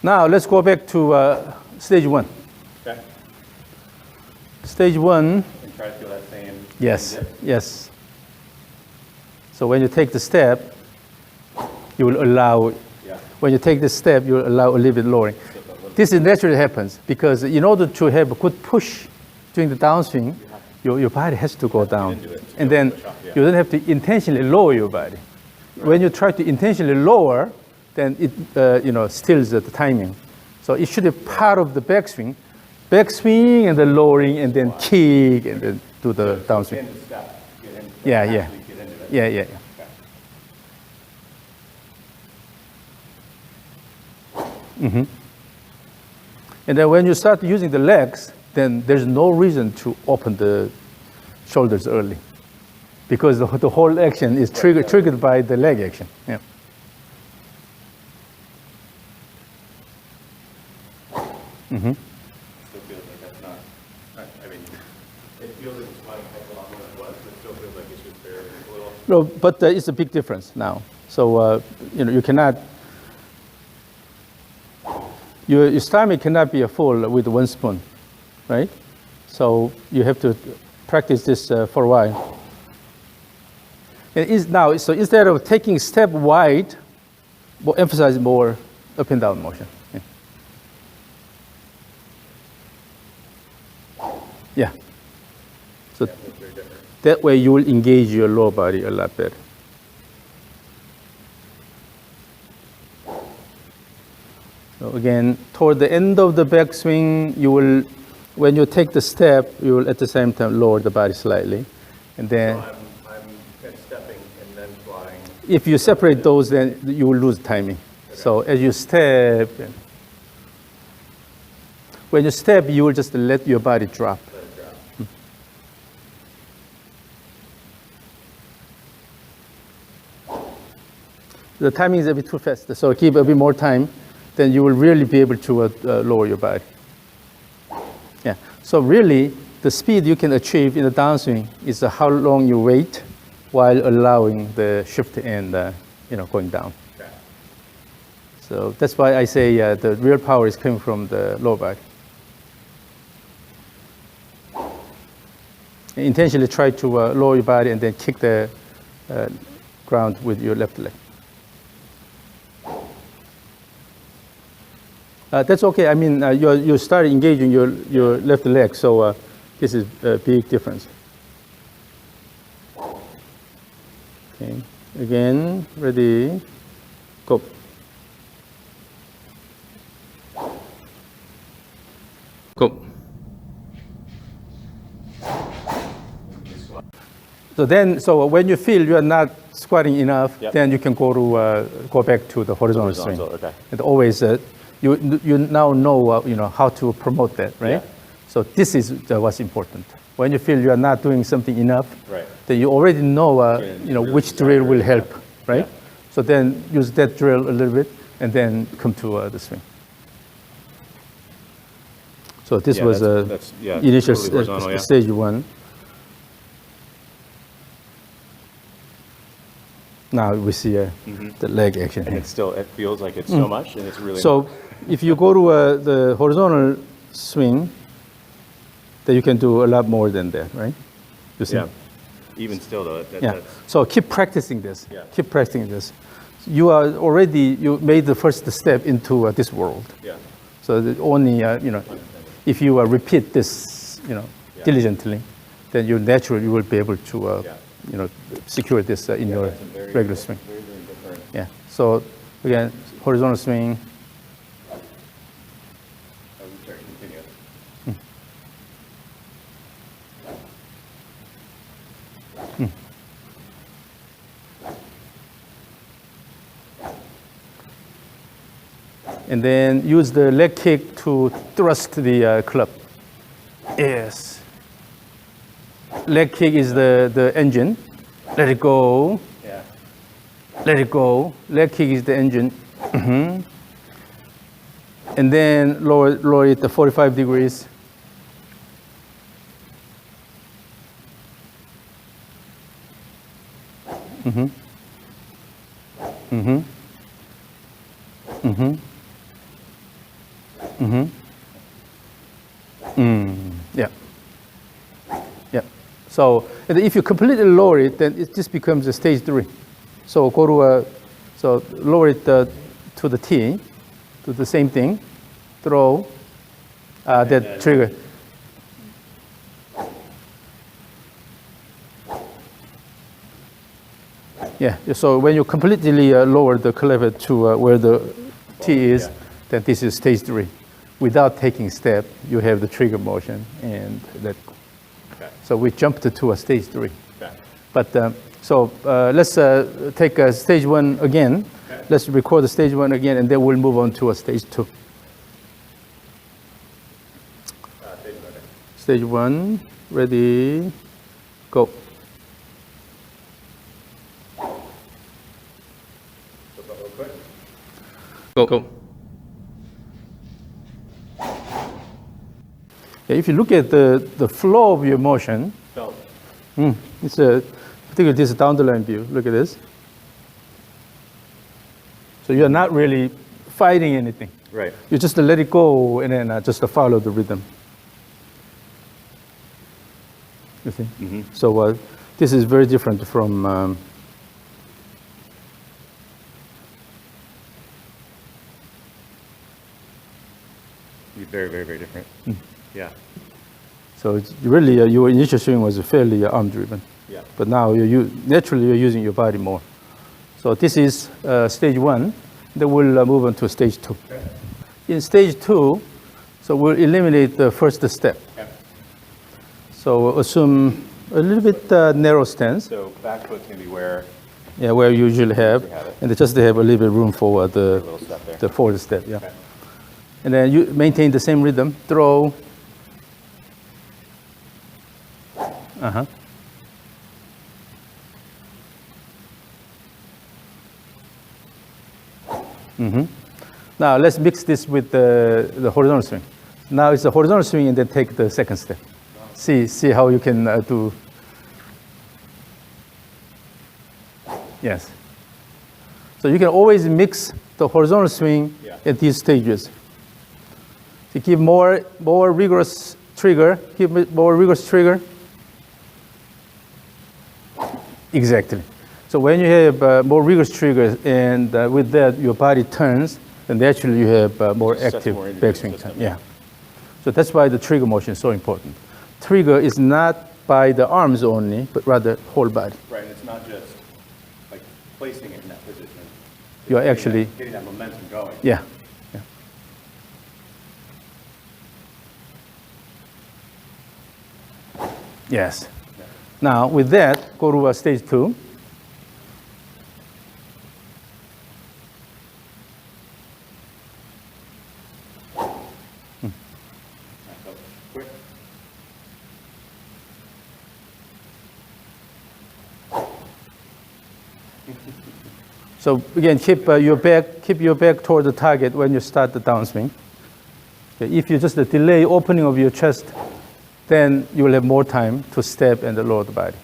Now let's go back to stage one. Okay. Stage one. And try to feel that same. Yes, dip. yes. So when you take the step, you will allow, Yeah. when you take the step, you will allow a little bit lowering. This is naturally happens because in order to have a good push during the downswing, your body has to go down. And then you don't have to intentionally lower your body. Right. When you try to intentionally lower, then it steals the timing. So it should be part of the backswing and the lowering and then kick and then do the downswing. Yeah. Mm-hmm. And then when you start using the legs, then there's no reason to open the shoulders early because the whole action is triggered by the leg action. Yeah. Mm-hmm. Still feels like that's not, I mean, it feels like it's sliding heck a lot more than it was, but it still feels like it's just very little. No, but it's a big difference now. So, you cannot, your stomach cannot be full with one spoon, right? So you have to practice this for a while. So instead of taking step wide, we'll emphasize more up and down motion. Yeah. So that way you will engage your lower body a lot better. So again, toward the end of the backswing, you will, when you take the step, you will at the same time lower the body slightly. And then so I'm stepping and then flying. If you separate those, then you will lose timing. Okay. So as you step, when you step, you will just let your body drop. Let it drop. The timing is a bit too fast, so keep a bit more time, then you will really be able to lower your body. Yeah. So really, the speed you can achieve in the downswing is how long you wait while allowing the shift and going down. Okay. So that's why I say the real power is coming from the lower body. Intentionally try to lower your body and then kick the ground with your left leg. That's okay. I mean, you start engaging your left leg, so this is a big difference. Okay. Again, ready, go. Go. So when you feel you are not squatting enough, then you can go back to the horizontal swing. Okay. And always you now know how to promote that, right? Yeah. So this is what's important. When you feel you are not doing something enough, right, then you already know which drill will help, right? Yeah. So then use that drill a little bit and then come to the swing. So this was initial totally stage one. Now we see the leg action and here. It feels like it's so much, and it's really so if you go to the horizontal swing, then you can do a lot more than that, right? You see? Yeah. Even still, though. That's... So keep practicing this. Yeah. Keep practicing this. You made the first step into this world. Yeah. So only if you repeat this diligently, then you naturally will be able to secure this in your regular swing. Very, very different. Yeah. So again, horizontal swing. And then use the leg kick to thrust the club. Yes. Leg kick is the engine. Let it go. Yeah. Let it go. Leg kick is the engine. Mm-hmm. And then lower it to 45 degrees. Mm-hmm. Mm-hmm. Mm-hmm. Yeah. Yeah. So and if you completely lower it, then it just becomes a stage 3. So go to so lower it to the T, do the same thing, throw that trigger. Yeah. So when you completely lower the clever to where the T is, then this is stage 3. Without taking step, you have the trigger motion and that. Okay. So we jumped to a stage 3. Okay. But so let's take stage 1 again. Okay. Let's record the stage 1 again, and then we'll move on to a stage 2. Stage 1, ready, go. Go. Yeah, if you look at the flow of your motion, Felt. it's particularly this down the line view. Look at this. So you're not really fighting anything. Right. You just let it go and then just follow the rhythm. You see? So this is very different from. Very, very, very different. Yeah. So it's really, your initial swing was fairly arm-driven. Yeah. But now naturally you're using your body more. So this is stage 1. Then we'll move on to stage 2. Okay. In stage 2, so we'll eliminate the first step. Okay. So assume a little bit narrow stance. So back foot can be where Yeah, where you usually have, and they just have a little bit room for a little step there. the forward step. Yeah. Okay. And then you maintain the same rhythm. Throw. Now let's mix this with the horizontal swing. Now it's a horizontal swing, and then take the second step. See how you can do. Yes. So you can always mix the horizontal swing at these stages. To give more rigorous trigger, give it more rigorous trigger. Exactly. So when you have more rigorous trigger, and with that your body turns, then naturally you have more active backswing time. Yeah. So that's why the trigger motion is so important. Trigger is not by the arms only, but rather whole body. Right, and it's not just like placing it in that position. You're actually getting that momentum going. Yeah. Yes. Now with that, go to stage 2. Quick. So again, keep your back toward the target when you start the downswing. Okay, if you just delay opening of your chest, then you will have more time to step and lower the body.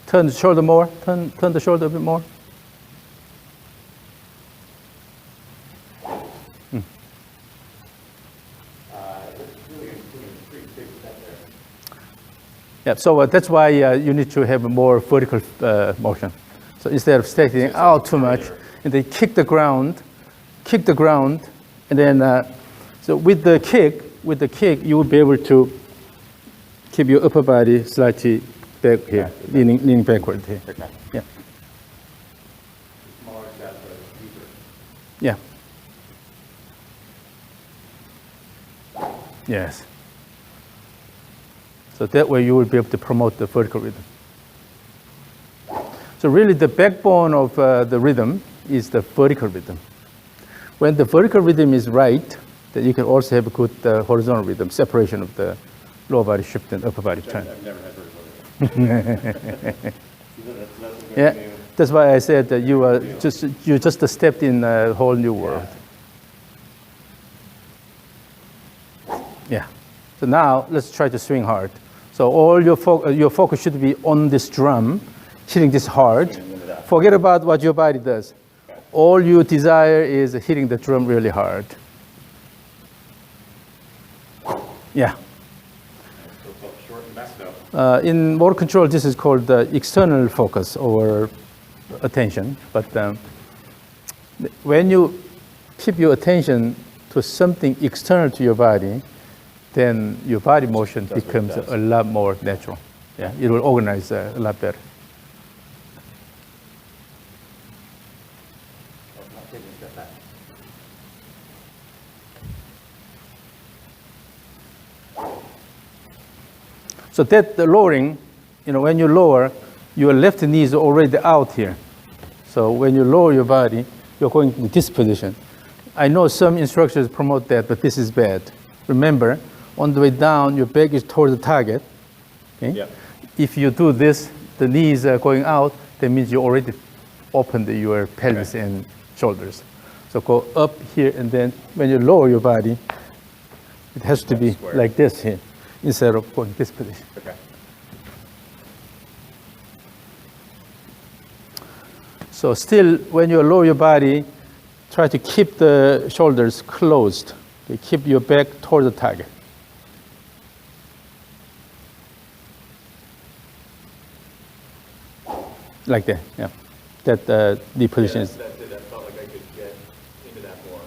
Turn the shoulder more. Turn the shoulder a bit more. Yeah, so that's why you need to have a more vertical motion. So instead of stepping out too much, and then kick the ground, and then so with the kick, you will be able to keep your upper body slightly back here, leaning backward here. Okay. Yeah. Smaller step, but deeper. Yeah. Yes. So that way you will be able to promote the vertical rhythm. So really the backbone of the rhythm is the vertical rhythm. When the vertical rhythm is right, then you can also have a good horizontal rhythm, separation of the lower body shift and upper body turn. I've never had vertical. Yeah, that's why I said that you just stepped in a whole new world. Yeah. So now let's try to swing hard. So all your focus should be on this drum, hitting this hard. Forget about what your body does. all you desire is hitting the drum really hard. Yeah. Still felt short and messed up. In motor control, this is called the external focus or attention. But when you keep your attention to something external to your body, then your body motion becomes a lot more natural. Yeah, it will organize a lot better. Taking a step back. So that the lowering, when you lower, your left knee is already out here. So when you lower your body, you're going in this position. I know some instructors promote that, but this is bad. Remember, on the way down, your back is toward the target. Okay? Yeah. If you do this, the knees are going out, that means you already opened your pelvis and shoulders. So go up here, and then when you lower your body, it has to be Square. like this here, instead of going this position. Okay. So still, when you lower your body, try to keep the shoulders closed. Okay? Keep your back toward the target. Like that, yeah. That the position is. That felt like I could get into that more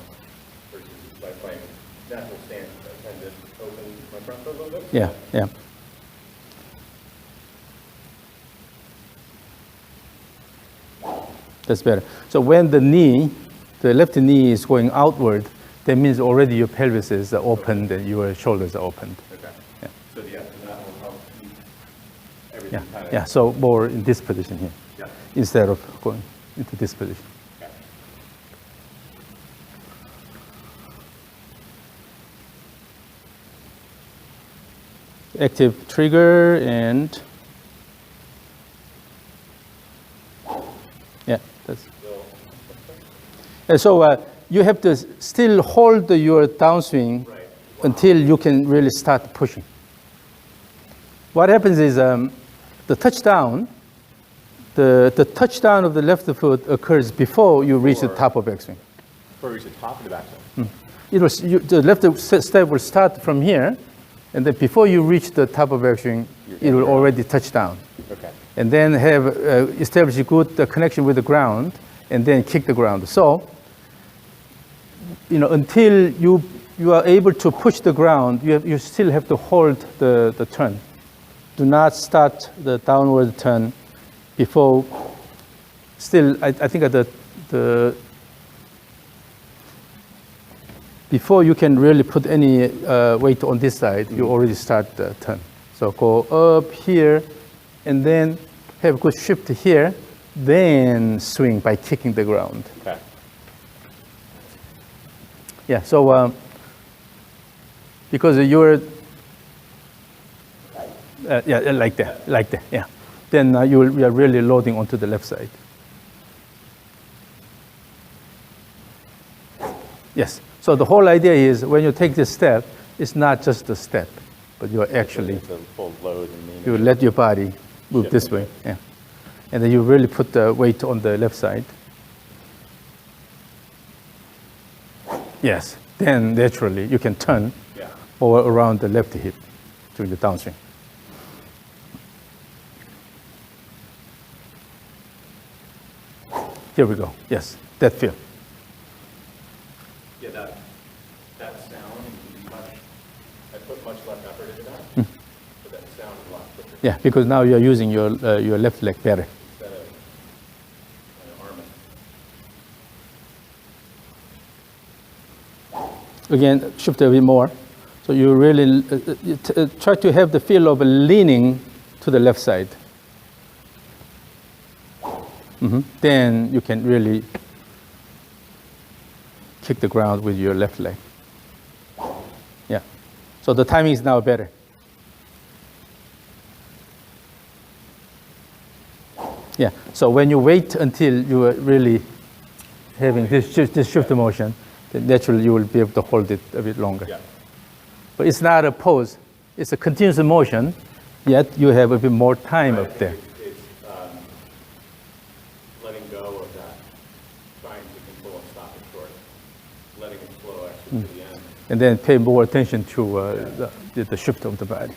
versus by playing natural stance. I tend to open my front foot a little bit. Yeah, yeah. That's better. So when the left knee is going outward, that means already your pelvis is opened and your shoulders are opened. Okay. Yeah. So that will help keep everything Yeah, kind of. yeah. So more in this position here, Yeah. instead of going into this position. Okay. Active trigger and yeah, that's. And so you have to still hold your downswing until you can really start pushing. What happens is the touchdown, the touchdown of the left foot occurs before you reach the top of backswing. Before we reach the top of the backswing. The left step will start from here, and then before you reach the top of backswing, it will already touch down. Okay. And then have establish a good connection with the ground, and then kick the ground. So, until you are able to push the ground, you still have to hold the turn. Do not start the downward turn before. Still, I think at the before you can really put any weight on this side, you already start the turn. So go up here, and then have a good shift here, then swing by kicking the ground. Okay. Yeah, so because you're, like that, yeah. Then you are really loading onto the left side. Yes, so the whole idea is when you take this step, it's not just a step, but you're actually, It's a full load and you let your body move Shift. this way, yeah. And then you really put the weight on the left side. Yes, then naturally you can turn Yeah. or around the left hip during the downswing. Here we go. Yes, that feel. Yeah, that sound is much. I put much less effort into that, but that sound is a lot quicker Yeah, because now you're using your left leg better. instead of arming. Again, shift a bit more. So you really try to have the feel of leaning to the left side. Then you can really kick the ground with your left leg. Yeah. So the timing is now better. Yeah. So when you wait until you are really having this shift motion, then naturally you will be able to hold it a bit longer. Yeah. But it's not a pose. It's a continuous motion, yet you have a bit more time up there. It's letting go of that, trying to control and stop it short, letting it flow actually to the end. And then pay more attention to the shift of the body.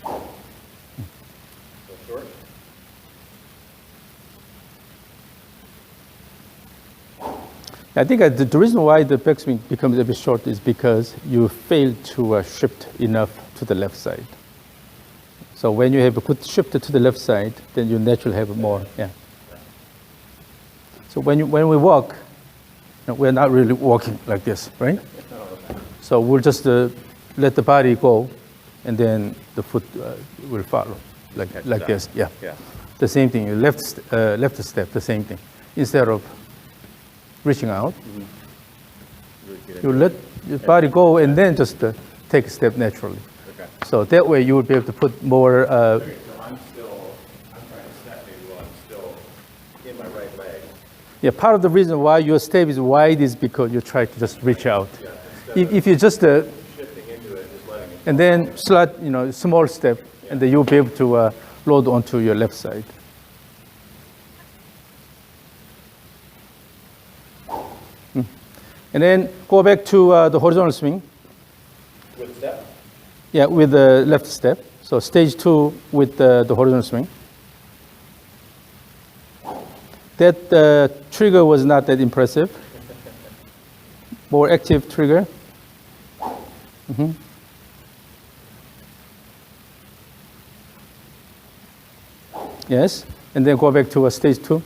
So short. I think the reason why the backswing becomes a bit short is because you fail to shift enough to the left side. So when you have a good shift to the left side, then you naturally have more. Yeah. So when we walk, we're not really walking like this, right? So we'll just let the body go, and then the foot will follow, like this. Yeah. Yeah. The same thing. Left step. The same thing. Instead of reaching out, you let your body go, and then just take a step naturally. Okay. So that way you will be able to put more. Okay, so I'm trying to step maybe while I'm still in my right leg. Yeah, part of the reason why your step is wide is because you try to just reach out. Yeah, If you just shifting into it, just letting it. and then slide, small step, and then you'll be able to load onto your left side. And then go back to the horizontal swing. With step? Yeah, with the left step. So stage 2 with the horizontal swing. That trigger was not that impressive. More active trigger. Yes, and then go back to stage 2.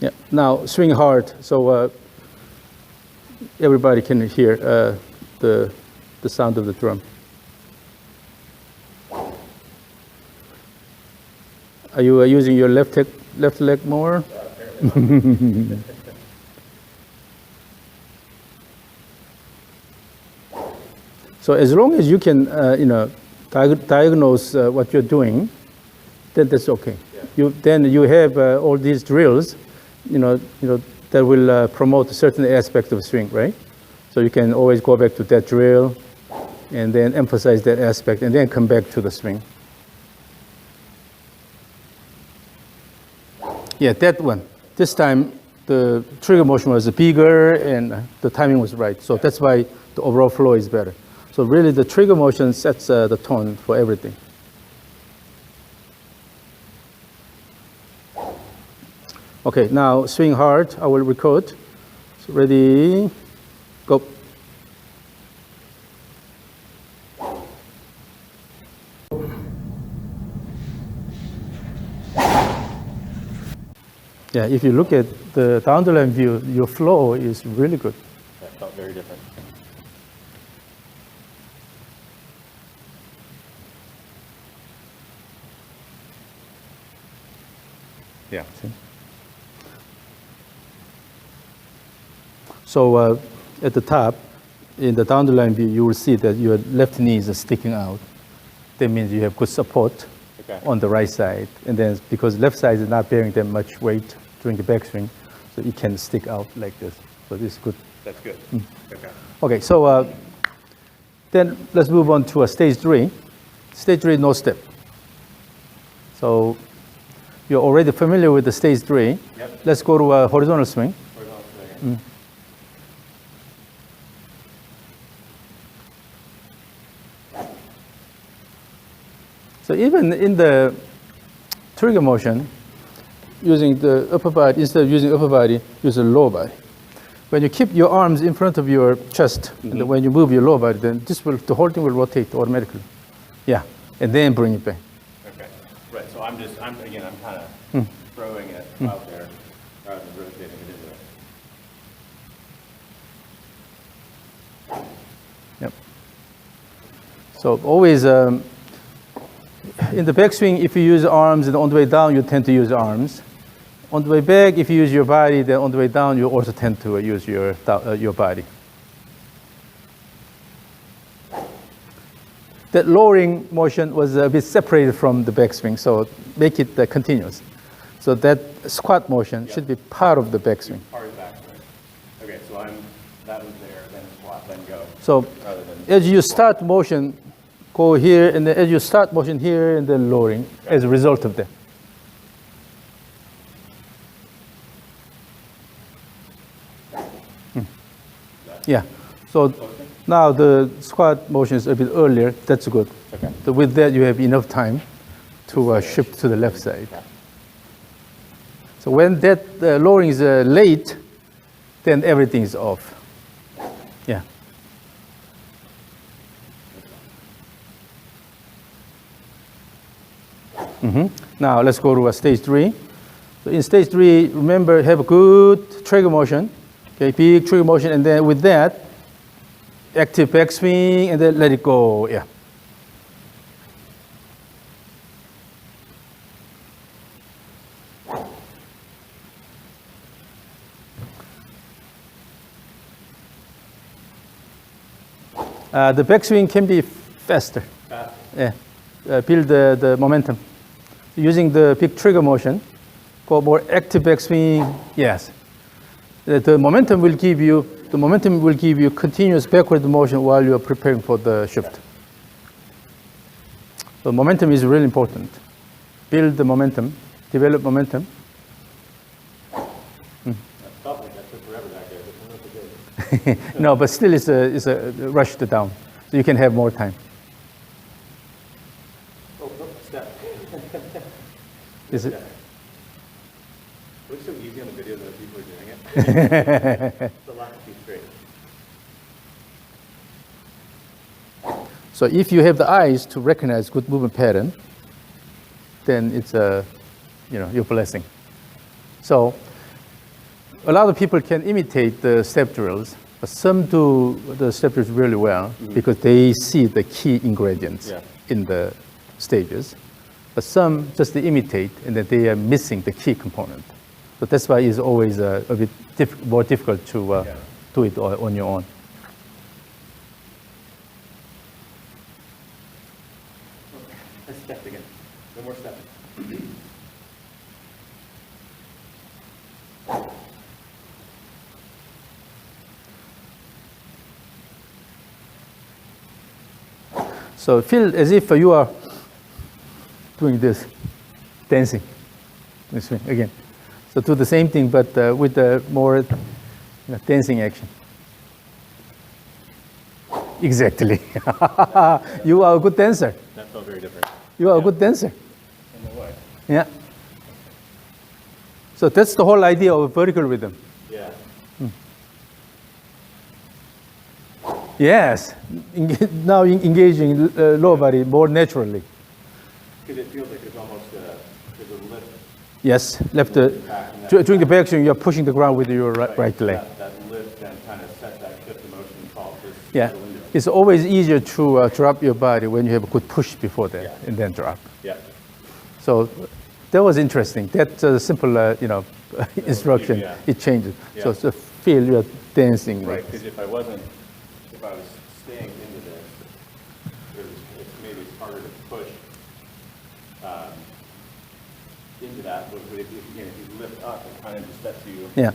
Yeah, now swing hard so everybody can hear the sound of the drum. Are you using your left leg more? So as long as you can, diagnose what you're doing, then that's okay. Yeah. Then you have all these drills, that will promote a certain aspect of swing, right? So you can always go back to that drill, and then emphasize that aspect, and then come back to the swing. Yeah, that one. This time, the trigger motion was bigger, and the timing was right. So that's why the overall flow is better. So really, the trigger motion sets the tone for everything. Okay, now swing hard. I will record. So ready, go. Yeah, if you look at the down the line view, your flow is really good. That felt very different. Yeah. See? So at the top, in the down the line view, you will see that your left knee is sticking out. That means you have good support on the right side. And then because left side is not bearing that much weight during the backswing, so it can stick out like this. So this is good. That's good. Okay. Okay, so then let's move on to stage 3. Stage 3, no step. So you're already familiar with the stage 3. Yep. Let's go to a horizontal swing. Horizontal swing. So even in the trigger motion, using the upper body, instead of using upper body, use the lower body. When you keep your arms in front of your chest, and when you move your lower body, then the whole thing will rotate automatically. Yeah, and then bring it back. Okay, right, so I'm kind of throwing it out there rather than rotating it into it. Yep. So always, in the backswing, if you use arms, and on the way down, you tend to use arms. On the way back, if you use your body, then on the way down, you also tend to use your body. That lowering motion was a bit separated from the backswing, so make it continuous. So that squat motion should be part of the backswing. Part of the backswing. Okay, so I'm that was there, then squat, then go. So Rather than as you start motion, go here, and then as you start motion here, and then lowering as a result of that. Yeah. So now the squat motion is a bit earlier. That's good. Okay. So with that, you have enough time to shift to the left side. So when that lowering is late, then everything is off. Yeah. Now let's go to stage 3. So in stage 3, remember, have a good trigger motion. Okay, big trigger motion, and then with that, active backswing, and then let it go. Yeah. The backswing can be faster. Yeah. Build the momentum. Using the big trigger motion, go more active backswing. Yes. The momentum will give you continuous backward motion while you are preparing for the shift. So momentum is really important. Build the momentum, develop momentum. That took forever that day. But that's okay. No, but still it's a rush to down, so you can have more time. Oh, step. Is it? It looks so easy on the video that people are doing it. It's a lot to keep straight. So if you have the eyes to recognize good movement pattern, then it's your blessing. So a lot of people can imitate the step drills, but some do the step drills really well because they see the key ingredients in the stages. But some just imitate, and then they are missing the key component. So that's why it's always a bit more difficult to do it on your own. Let's step again. One more step. So feel as if you are doing this, dancing. This way again. So do the same thing, but with the more dancing action. Exactly. You are a good dancer. That felt very different. You are a good dancer. In the way. Yeah. So that's the whole idea of vertical rhythm. Yeah. Yes. Now engaging lower body more naturally. Because it feels like there's almost a lift. Yes. Left. During the backswing, you're pushing the ground with your right leg. That lift then kind of sets that shift of motion called this. Yeah. It's always easier to drop your body when you have a good push before that, and then drop. Yeah. So that was interesting. That's a simple, instruction. Yeah. It changes. Yeah. So feel you're dancing. Right. Because if I was staying into this, maybe it's harder to push into that. But if you lift up, it kind of just sets you. Yeah.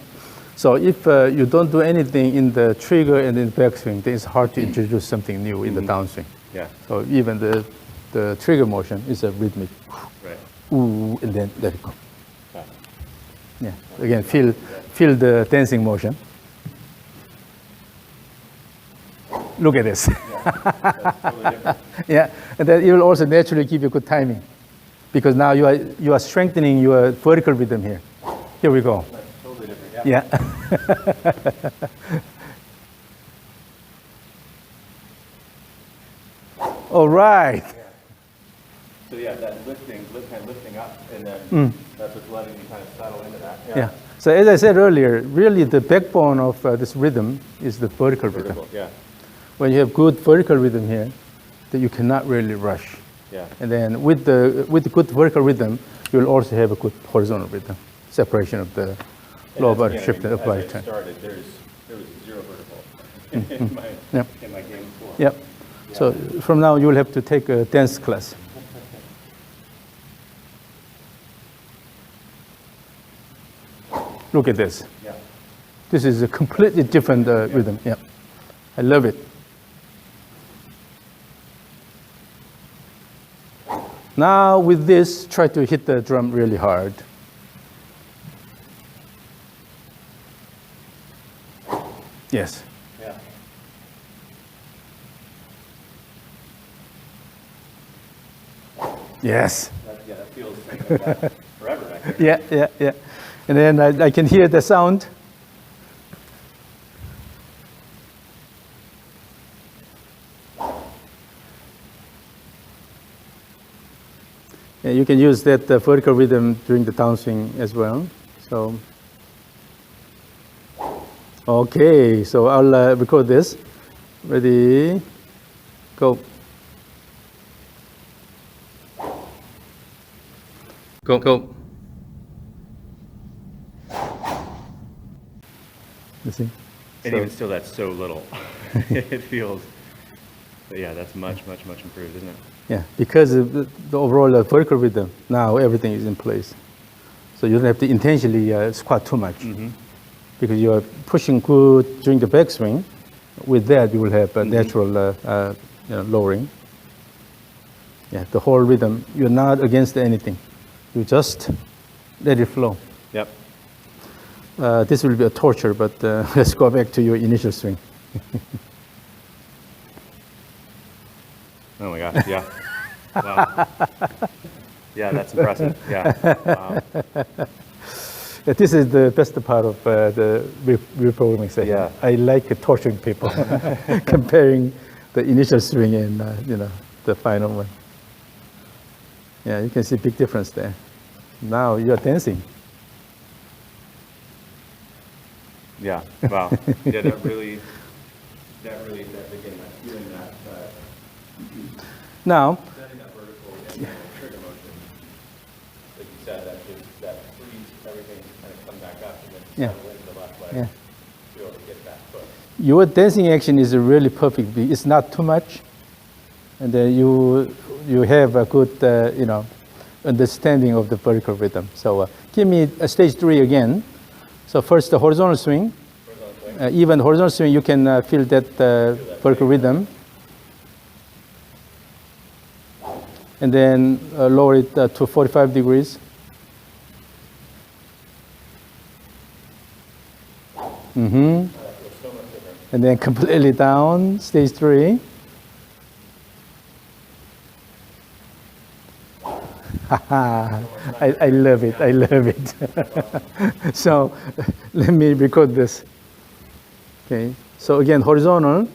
So if you don't do anything in the trigger and in the backswing, then it's hard to introduce something new in the downswing. Yeah. So even the trigger motion is a rhythmic. Right. Ooh, and then let it go. Yeah. Yeah. Again, feel the dancing motion. Look at this. That's totally different. Yeah, and then it will also naturally give you good timing, because now you are strengthening your vertical rhythm here. Here we go. That's totally different. Yeah. All right. So that lifting up, and then that's what's letting you kind of settle into that. Yeah. So as I said earlier, really the backbone of this rhythm is the vertical rhythm. Yeah. When you have good vertical rhythm here, that you cannot really rush. Yeah. And then with the good vertical rhythm, you will also have a good horizontal rhythm, separation of the lower body shift and upper body turn. Started, there was zero vertical in my game before. Yep. So from now you will have to take a dance class. Look at this. Yeah. This is a completely different rhythm. Yeah, I love it. Now with this, try to hit the drum really hard. Yes. Yeah. Yes. That feels like that forever back there. Yeah, yeah, yeah. And then I can hear the sound. Yeah, you can use that vertical rhythm during the downswing as well. So, okay, so I'll record this. Ready, go. Go, go. You see? And So- even still, that's so little. It feels, but yeah, that's much improved, isn't it? Yeah, because of the overall vertical rhythm, now everything is in place. So you don't have to intentionally squat too much. Because you are pushing good during the backswing. With that, you will have a natural lowering. Yeah, the whole rhythm, you're not against anything. You just let it flow. Yep. This will be a torture, but let's go back to your initial swing. Oh my gosh, yeah. Wow. Yeah, that's impressive. Yeah. Wow. Yeah, this is the best part of the reprogramming session. Yeah. I like torturing people, comparing the initial swing and the final one. Yeah, you can see big difference there. Now you're dancing. Yeah. Wow. Yeah, that again, that feeling that, Now, setting that vertical and that trigger motion, like you said, that frees everything to kind of come back up and then Yeah. settle into the left leg Yeah. to be able to get that foot. your dancing action is really perfect. It's not too much, and then you have a good understanding of the vertical rhythm. So give me stage 3 again. So first the horizontal swing. Even horizontal swing, you can feel that vertical rhythm. And then lower it to 45 degrees. And then completely down, stage 3. I love it, I love it. So let me record this. Okay, so again, horizontal.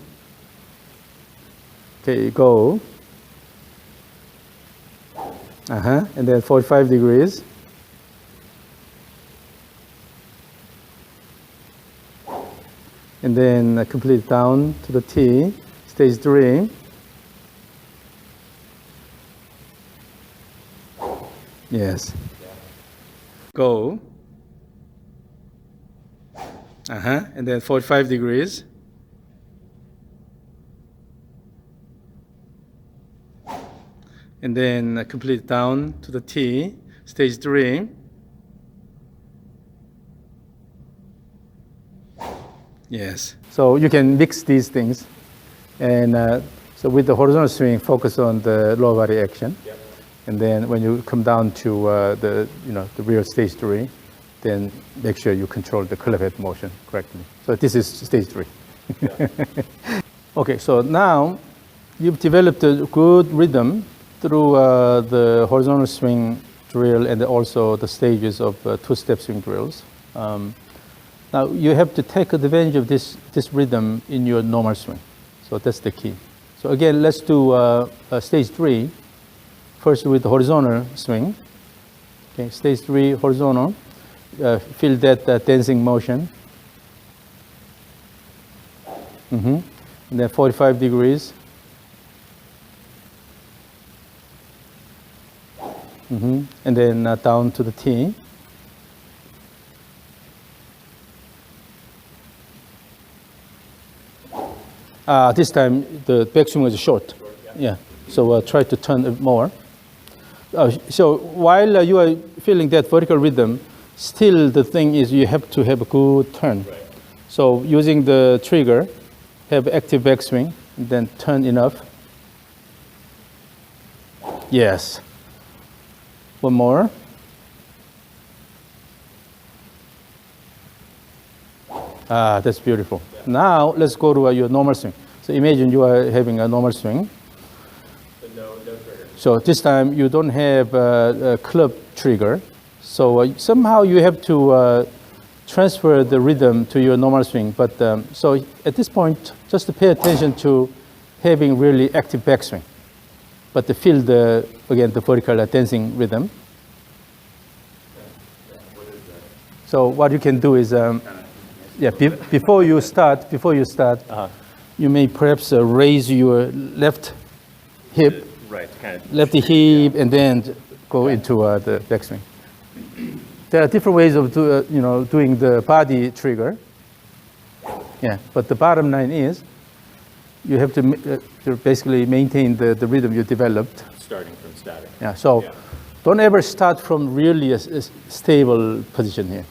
Okay, go. And then 45 degrees. And then complete down to the T, stage 3. Yes. Go. And then 45 degrees. And then complete down to the T, stage 3. Yes. So you can mix these things. And so with the horizontal swing, focus on the lower body action. Yep. And then when you come down to the real stage 3, then make sure you control the club head motion correctly. So this is stage 3. Okay, so now you've developed a good rhythm through the horizontal swing drill and also the stages of two-step swing drills. Now you have to take advantage of this rhythm in your normal swing. So that's the key. So again, let's do stage 3. First with the horizontal swing. Okay, stage 3 horizontal. Feel that dancing motion. And then 45 degrees. And then down to the T. This time the backswing was short. Yeah. So try to turn it more. So while you are feeling that vertical rhythm, still the thing is you have to have a good turn. Right. So using the trigger, have active backswing, and then turn enough. Yes. One more. Ah, that's beautiful. Now let's go to your normal swing. So imagine you are having a normal swing. No trigger. So this time you don't have a club trigger. So somehow you have to transfer the rhythm to your normal swing. But so at this point, just to pay attention to having really active backswing, but to feel again the vertical dancing rhythm. So what you can do is, before you start, you may perhaps raise your left hip, Right, kind of. left hip, and then go into the backswing. There are different ways of doing the body trigger. Yeah, but the bottom line is, you have to basically maintain the rhythm you developed. Starting from static. Yeah, so don't ever start from really a stable position here.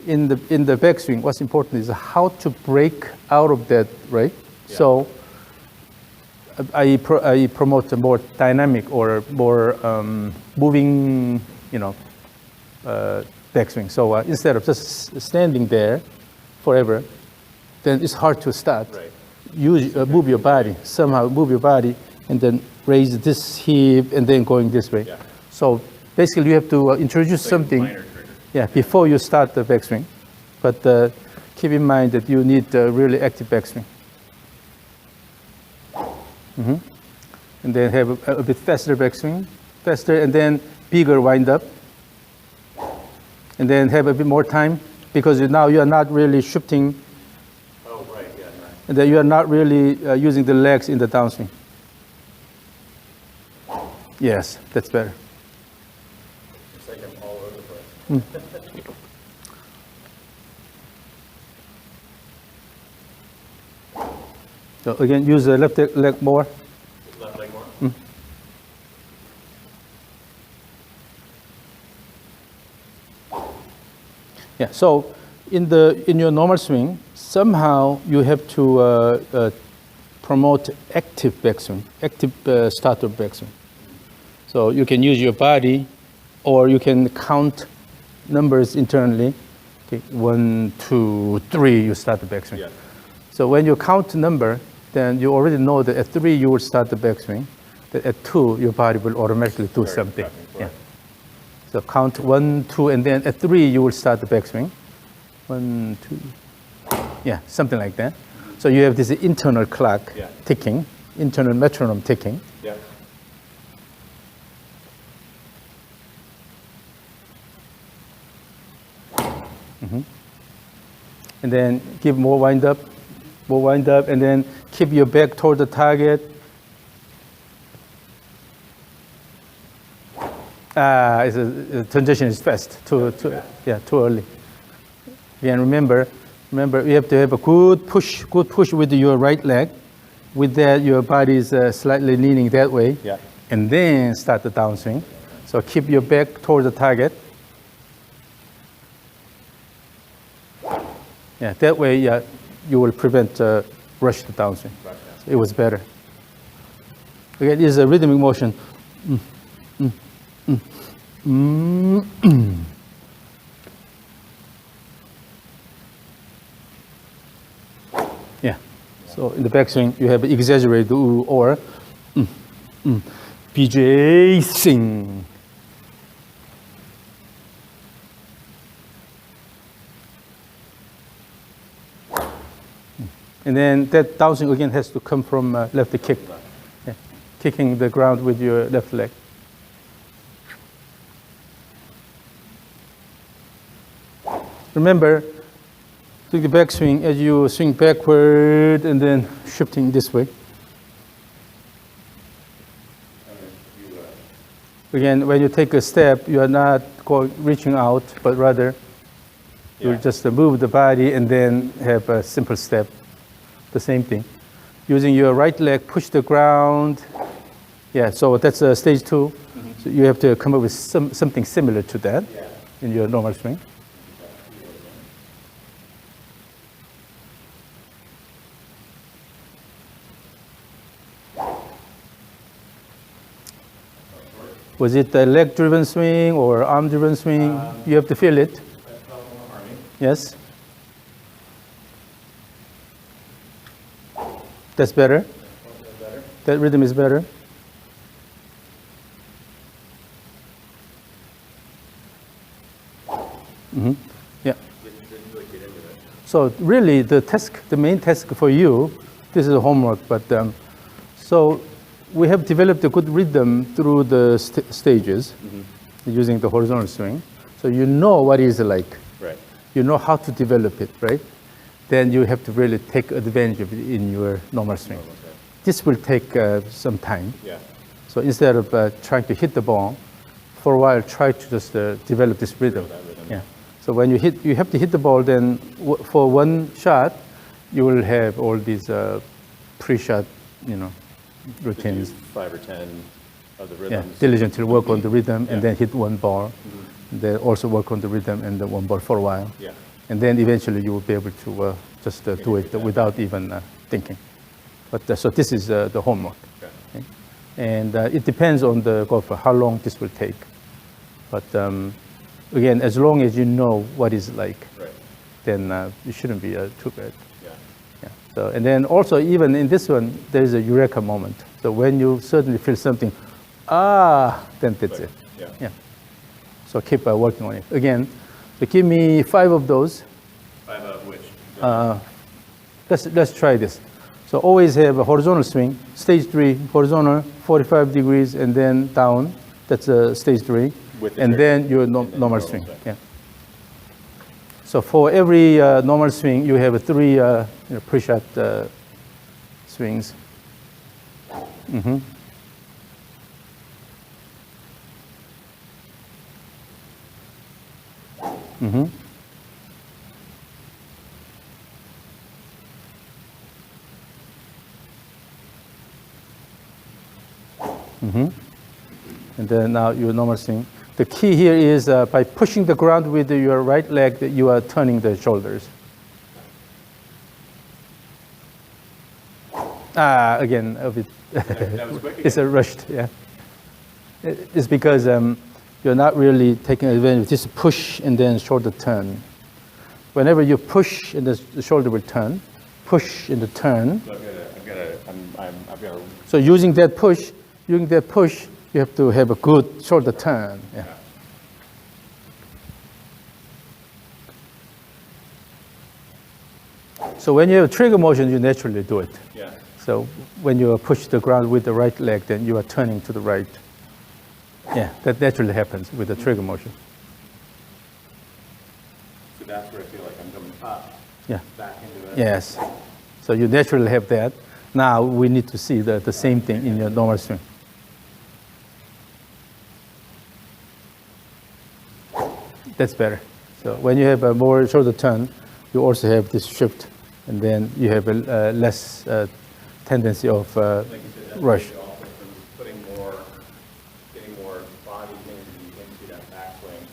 In the backswing, what's important is how to break out of that, right? Yeah. So I promote a more dynamic or more moving, backswing. So instead of just standing there forever, then it's hard to start. Right. Move your body, somehow move your body, and then raise this hip, and then going this way. Yeah. So basically, you have to introduce Like a something. minor trigger. Yeah, before you start the backswing. But keep in mind that you need really active backswing. And then have a bit faster backswing, faster, and then bigger wind up. And then have a bit more time, because now you are not really shifting, Oh, right, yeah. and then you are not really using the legs in the downswing. Yes, that's better. It's like I'm all over the place. So again, use the left leg more. Left leg more. Yeah. So in your normal swing, somehow you have to promote active backswing, active starter backswing. So you can use your body, or you can count numbers internally. Okay, 1, 2, 3. You start the backswing. Yeah. So when you count the number, then you already know that at 3 you will start the backswing. That at 2 your body will automatically do something. Yeah. So count 1, 2, and then at 3 you will start the backswing. 1, 2, yeah, something like that. So you have this internal clock ticking, internal metronome ticking. Yeah. And then give more wind up, and then keep your back toward the target. The transition is fast, too early. Again, remember, you have to have a good push with your right leg. With that, your body is slightly leaning that way. Yeah. And then start the downswing. So keep your back toward the target. Yeah, that way, you will prevent rush to downswing. Right, So it was better. Again, it's a rhythmic motion. Yeah. So in the backswing, you have exaggerated ooh or BJ sing. And then that downswing again has to come from left kick. Yeah. Kicking the ground with your left leg. Remember, doing the backswing as you swing backward and then shifting this way. Again, when you take a step, you are not reaching out, but rather you just move the body and then have a simple step. The same thing. Using your right leg, push the ground. Yeah, so that's stage 2. So you have to come up with something similar to that in your normal swing. Was it a leg-driven swing or arm-driven swing? You have to feel it. That's probably more army. Yes. That's better. That's better. That rhythm is better. Yeah. Didn't really get into it. So really, the main task for you, this is a homework, but so we have developed a good rhythm through the stages using the horizontal swing. So you know what it is like. Right. You know how to develop it, right? Then you have to really take advantage of it in your normal swing. This will take some time. Yeah. So instead of trying to hit the ball, for a while try to just develop this rhythm. that rhythm. Yeah. So when you have to hit the ball, then for one shot, you will have all these pre-shot, routines. 5 or 10 of the Yeah, rhythms. diligently work on the rhythm and Yeah. then hit one ball. Then also work on the rhythm and the one ball for a while. Yeah. And then eventually you will be able to just do it without even thinking. But so this is the homework. Okay. And it depends on the golfer how long this will take. But again, as long as you know what it's like, Right. then it shouldn't be too bad. Yeah. Yeah. So, and then also even in this one, there is a eureka moment. So when you certainly feel something, then that's it. Yeah. Yeah. So keep working on it. Again, so give me 5 of those. 5 of which? Let's try this. So always have a horizontal swing, stage 3, horizontal, 45 degrees, and then down. That's stage 3. With the And trigger. then your normal normal swing. swing. Yeah. So for every normal swing, you have 3 pre-shot swings. And then now your normal swing. The key here is by pushing the ground with your right leg, that you are turning the shoulders. Again, a bit. That was quick It's again. rushed, yeah. It's because you're not really taking advantage of this push and then shoulder turn. Whenever you push and the shoulder will turn, push and the turn. So I've got to So using that push, you have to have a good shoulder turn. Yeah. So when you have trigger motion, you naturally do it. yeah. So when you push the ground with the right leg, then you are turning to the right. Yeah, that naturally happens with the trigger motion. So that's where I feel like I'm coming up, Yeah. back into it. Yes. So you naturally have that. Now we need to see the same thing in your normal swing. That's better. So when you have a more shoulder turn, you also have this shift, and then you have a less tendency of Like you said, that's rush. also from getting more body into that backswing.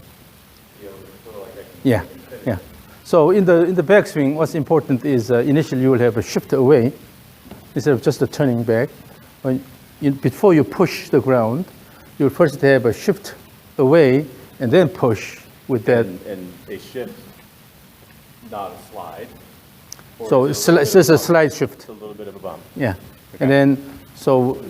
You know, sort of like I can, Yeah, I can fit yeah. it. So in the backswing, what's important is initially you will have a shift away instead of just a turning back. Before you push the ground, you will first have a shift away and then push with that. And a shift, not a slide. Or So is it's it a little just a bit of slight shift. It's a little bit of a bump. Yeah. Okay. And then, so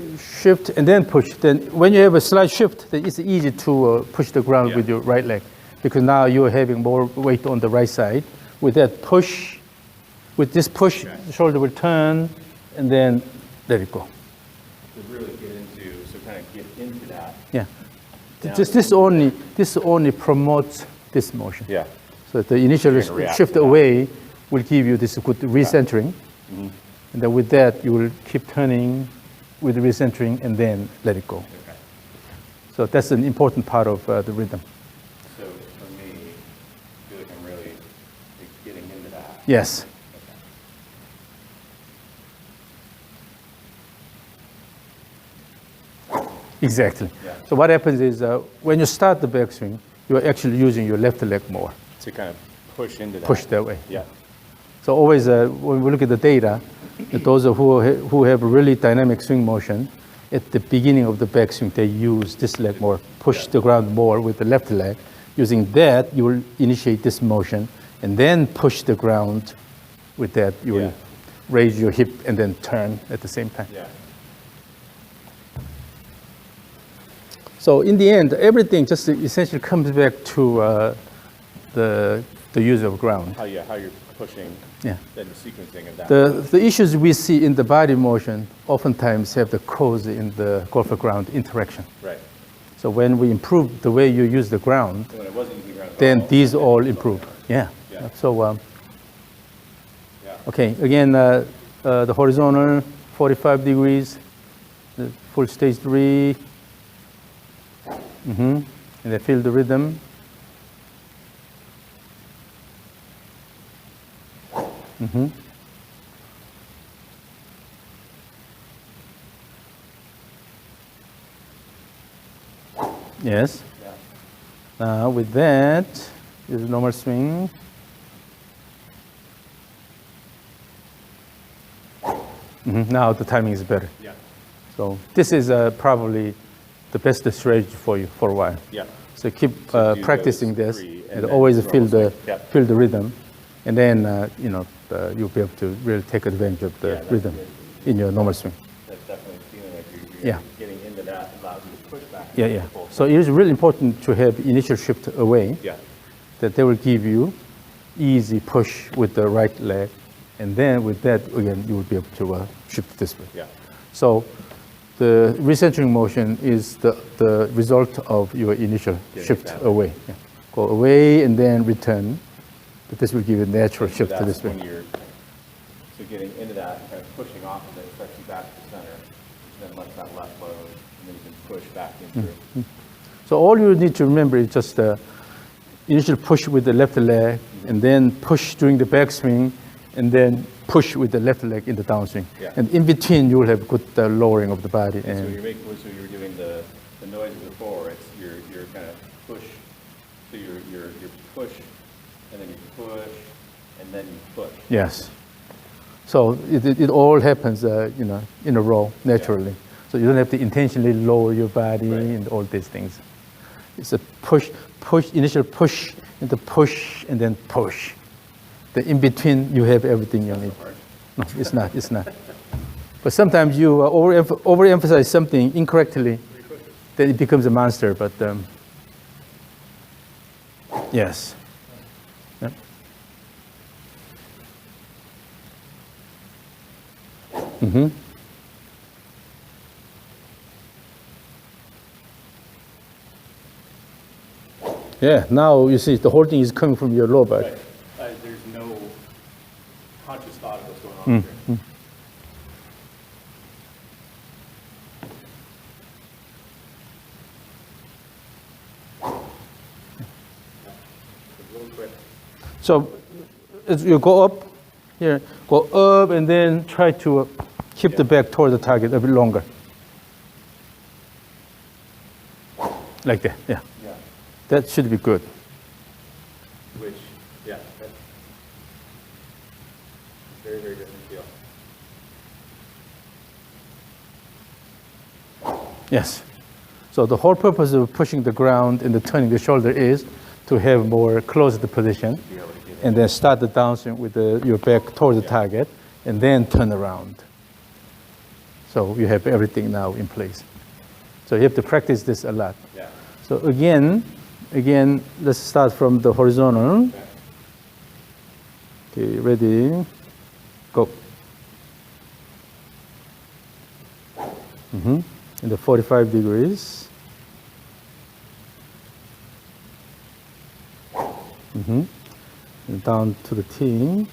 shift and then push. Then when you have a slight shift, then it's easy to push the ground Yeah. with your right leg, because now you're having more weight on the right side. With that push, with this push, Okay. the shoulder will turn and then let it go. To really get into, so kind of get into that. Yeah. Down. This only promotes this motion. Yeah. So the initial You're gonna react shift to that. away will give you this good recentering. And then with that, you will keep turning with the recentering and then let it go. Okay. So that's an important part of the rhythm. So for me, I feel like I'm really like, getting into that. Yes. Exactly. Yeah. So what happens is when you start the backswing, you are actually using your left leg more. To kind of push into that. Push that way. Yeah. So always when we look at the data, those who have really dynamic swing motion, at the beginning of the backswing, they use this leg more, push the ground more with the left leg. Using that, you will initiate this motion, and then push the ground with that. You will raise your hip and then turn at the same time. Yeah. So in the end, everything just essentially comes back to the use of ground. How you're pushing, Yeah. then the sequencing of that. The issues we see in the body motion oftentimes have the cause in the golfer ground interaction. Right. So when we improve the way you use the ground, So when it wasn't using ground at then all, these all improve. Yeah. Yeah. So, Yeah. okay, again, the horizontal, 45 degrees, the full stage 3. And then feel the rhythm. Yes. Yeah. Now with that, is normal swing. Now the timing is better. Yeah. So this is probably the best strategy for you for a while. Yeah. So keep So do practicing those this, three, and and then always normal feel the swing. Yep. feel the rhythm, and then you'll be able to really take advantage of the Yeah, that's rhythm good. in your normal swing. That's definitely feeling like you're Yeah. getting into that allows you to push back. Yeah, yeah. So it is really important to have initial shift away. Yeah. That they will give you easy push with the right leg, and then with that again you will be able to shift this way. Yeah. So the recentering motion is the result of your initial Getting shift that. away. Yeah. Go away and then return, but this will give you a natural So shift to that's this way. when you're so getting into that and kind of pushing off of it starts you back to the center, then lets that left load, and then you can push back into it. So all you need to remember is just the initial push with the left leg, and then push during the backswing, and then push with the left leg in the downswing. Yeah. And in between, you will have good lowering of the body. So And you're making, so you're doing the noise before, it's you're kind of push, so you're push, and then you push, and then you push. yes. So it all happens, in a row naturally. So you don't have to intentionally lower your body Right. and all these things. It's a push, initial push, and the push, and then push. The in between, you have everything you need. No, it's not. It's not. But sometimes you overemphasize something incorrectly, then it becomes a monster. But yes. Yeah. Yeah. Now you see the whole thing is coming from your lower body. Right. There's no conscious thought of what's going on here. A little quick. So as you go up here, go up, and then try to keep the back toward the target a bit longer. Like that, yeah. Yeah. That should be good. Which, yeah, that's very, very different feel. Yes. So the whole purpose of pushing the ground and the turning the shoulder is to have more closed position, Be able to get it. and then start the downswing with your back toward the target, and then turn around. So you have everything now in place. So you have to practice this a lot. Yeah. So again, let's start from the horizontal. Okay, ready, go. In the 45 degrees. And down to the tee.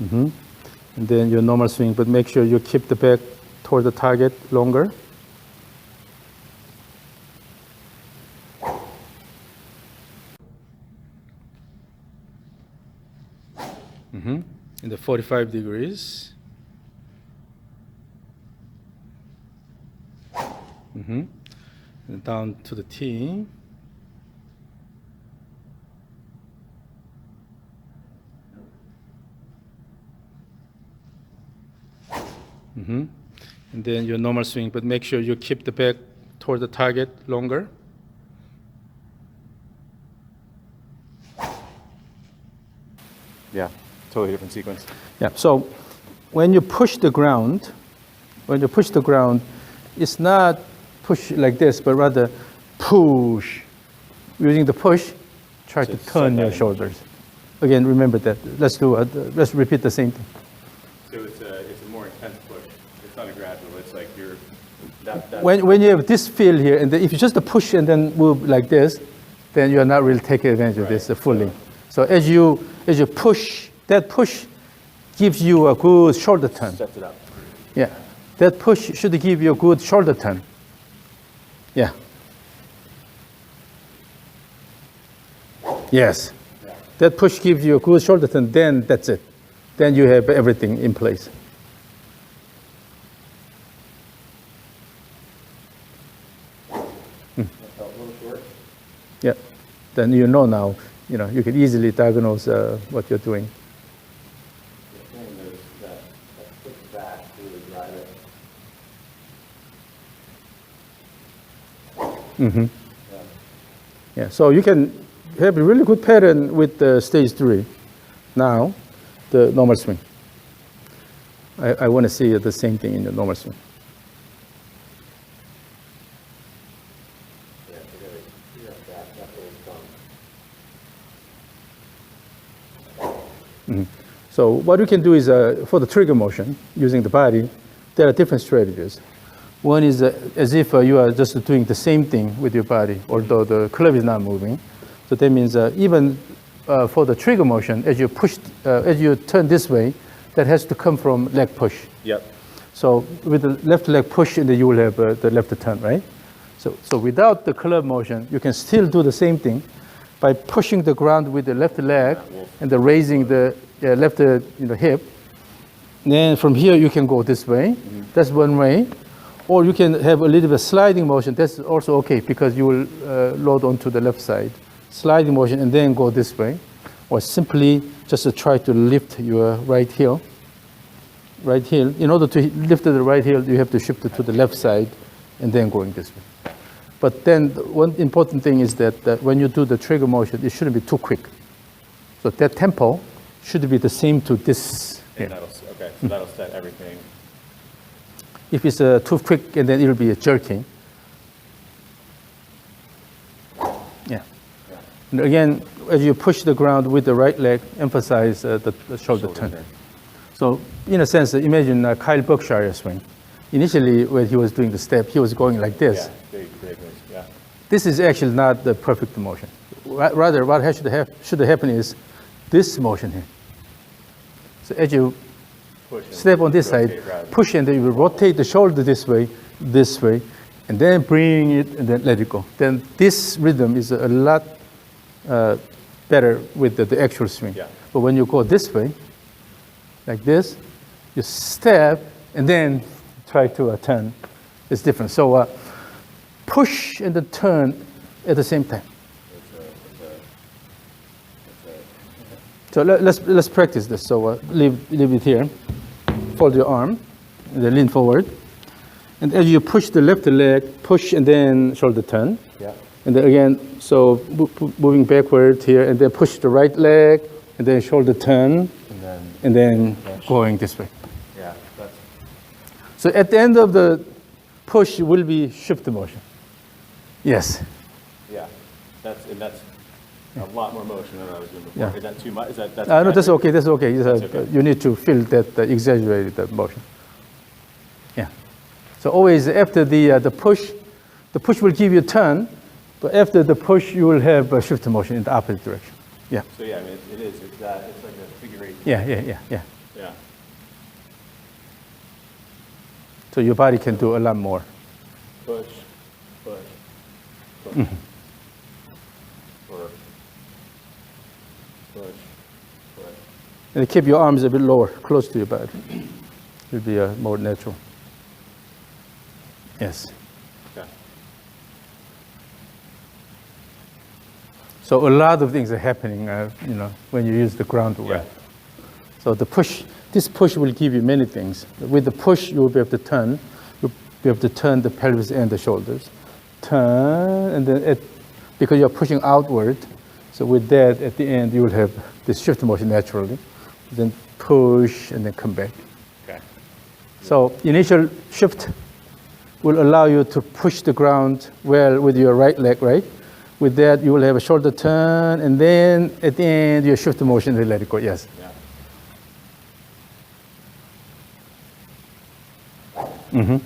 And then your normal swing, but make sure you keep the back toward the target longer. In the 45 degrees. And down to the tee. And then your normal swing, but make sure you keep the back toward the target longer. Yeah, totally different sequence. Yeah, so when you push the ground, it's not push like this, but rather push. Using the push, try to turn your shoulders. Again, remember that. Let's repeat the same thing. So it's a more intense push. It's not a gradual. It's like you're When you have this feel here, and if you just push and then move like this, then you are not really taking advantage of this fully. So as you push, that push gives you a good shoulder turn. sets it up. Yeah, that push should give you a good shoulder turn. Yeah. Yes. Yeah. That push gives you a good shoulder turn, then that's it. Then you have everything in place. That felt a little short. Yeah. Then you know now, you can easily diagnose what you're doing. The thing is that push back really drive it. Yeah. So you can have a really good pattern with the stage 3. Now, the normal swing. I want to see the same thing in the normal swing. So what we can do is, for the trigger motion, using the body, there are different strategies. One is as if you are just doing the same thing with your body, although the club is not moving. So that means even for the trigger motion, as you turn this way, that has to come from leg push. Yep. So with the left leg push, and then you will have the left turn, right? So without the club motion, you can still do the same thing by pushing the ground with the left leg and then raising the left hip. Then from here, you can go this way. That's one way. Or you can have a little bit of sliding motion. That's also okay because you will load onto the left side. Sliding motion and then go this way. Or simply just to try to lift your right heel. Right heel. In order to lift the right heel, you have to shift it to the left side and then going this way. But then one important thing is that when you do the trigger motion, it shouldn't be too quick. So that tempo should be the same to this. And that'll set everything. If it's too quick, and then it'll be a jerking. Yeah. And again, as you push the ground with the right leg, emphasize the shoulder turn. So in a sense, imagine Kyle Berkshire's swing. Initially, when he was doing the step, he was going like this. Yeah. This is actually not the perfect motion. Rather, what should happen is this motion here. So as you step on this side, push, and then you will rotate the shoulder this way, and then bring it, and then let it go. Then this rhythm is a lot better with the actual swing. Yeah. But when you go this way, like this, you step, and then try to turn. It's different. So push and then turn at the same time. So let's practice this. So leave it here. Fold your arm, and then lean forward. And as you push the left leg, push and then shoulder turn. Yeah. And then again, so moving backward here, and then push the right leg, and then shoulder turn, and then going this way. Yeah. So at the end of the push will be shift motion. Yes. Yeah. That's a lot more motion than I was doing before. Yeah. Is that too much? No, that's okay. That's okay. okay. You need to feel that exaggerated motion. Yeah. So always after the push will give you a turn, but after the push you will have a shift motion in the opposite direction. Yeah. So yeah, I mean, it is. It's like a figure eight. Yeah. Yeah. So your body can do a lot more. Push. Mm-hmm. Push. And keep your arms a bit lower, close to your body. It'll be more natural. Yes. Okay. So a lot of things are happening, when you use the ground well. Yeah. So the push, this push will give you many things. With the push, you will be able to turn. You'll be able to turn the pelvis and the shoulders. Turn, and then because you're pushing outward, so with that, at the end, you will have this shift motion naturally. Then push, and then come back. Okay. So initial shift will allow you to push the ground well with your right leg, right? With that, you will have a shoulder turn, and then at the end, you shift the motion and let it go. Yes. Yeah. Mm-hmm.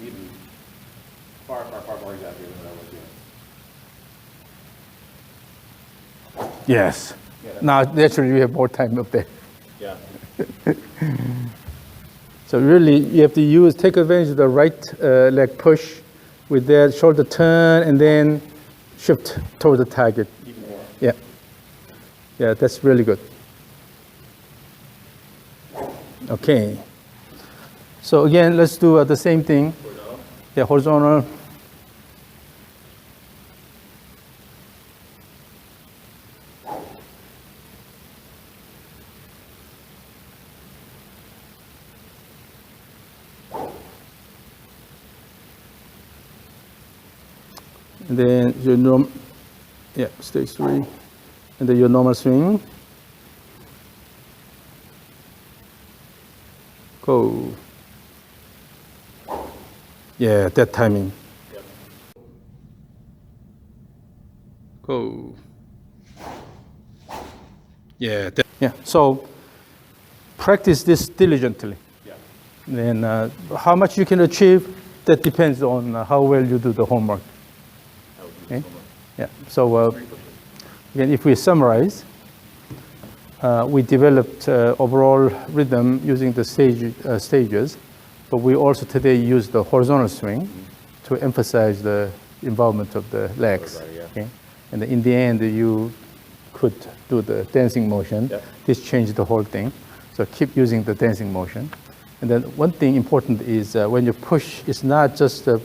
Even far more exactly than what I was doing. Yes. Yeah, Now, naturally, you have more time up there. Yeah. So really, you have to take advantage of the right leg push with that shoulder turn, and then shift toward the target. Even more. Yeah. Yeah, that's really good. Okay. So again, let's do the same thing. Horizontal. Yeah, horizontal. And then your stage 3. And then your normal swing. Go. Yeah, that timing. Yep. Go. Yeah. Yeah. So practice this diligently. Yeah. Then how much you can achieve, that depends on how well you do the homework. I would do Okay. this one more. Yeah. So again, if we summarize, we developed overall rhythm using the stages, but we also today use the horizontal swing to emphasize the involvement of the legs. Right, yeah. Okay? And in the end, you could do the dancing motion. Yep. This changed the whole thing. So keep using the dancing motion. And then one thing important is when you push, it's not just the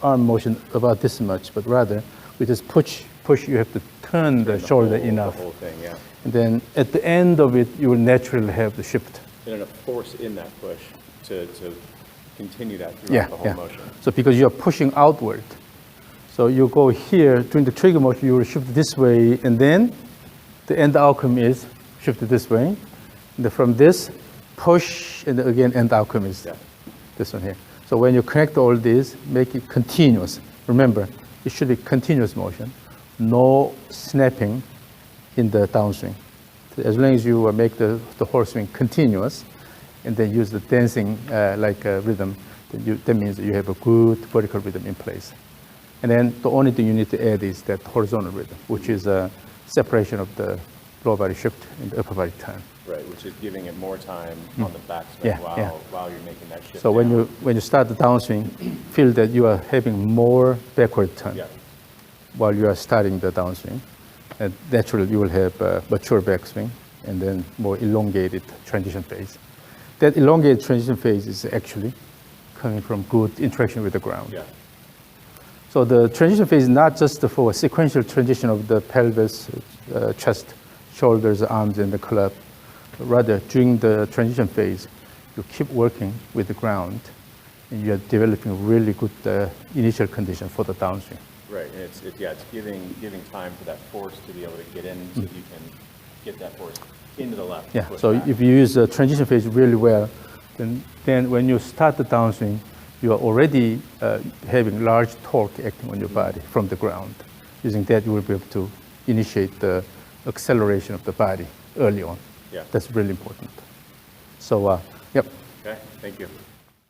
arm motion about this much, but rather we just push, you have to turn the shoulder enough. The whole thing, yeah. And then at the end of it, you will naturally have the shift. And enough force in that push to continue that throughout the whole motion. So because you're pushing outward, so you go here, during the trigger motion, you will shift this way, and then the end outcome is shifted this way. And then from this, push, and then again, end outcome is this one here. So when you connect all these, make it continuous. Remember, it should be continuous motion, no snapping in the downswing. So as long as you make the whole swing continuous, and then use the dancing rhythm, then that means that you have a good vertical rhythm in place. And then the only thing you need to add is that horizontal rhythm, which is a separation of the lower body shift and the upper body turn. Right, which is giving it more time on the backswing while you're making that shift. So down. when you start the downswing, feel that you are having more backward turn while you are starting the downswing. And naturally, you will have a mature backswing and then more elongated transition phase. That elongated transition phase is actually coming from good interaction with the ground. Yeah. So the transition phase is not just for a sequential transition of the pelvis, chest, shoulders, arms, and the club. But rather, during the transition phase, you keep working with the ground, and you are developing really good initial condition for the downswing. Right, and it's giving time for that force to be able to get in, so you can get that force into the left. Yeah. So if you use the transition phase really well, then when you start the downswing, you are already having large torque acting on your body from the ground. Using that, you will be able to initiate the acceleration of the body early on. Yeah. That's really important. So, yep. Okay, thank you.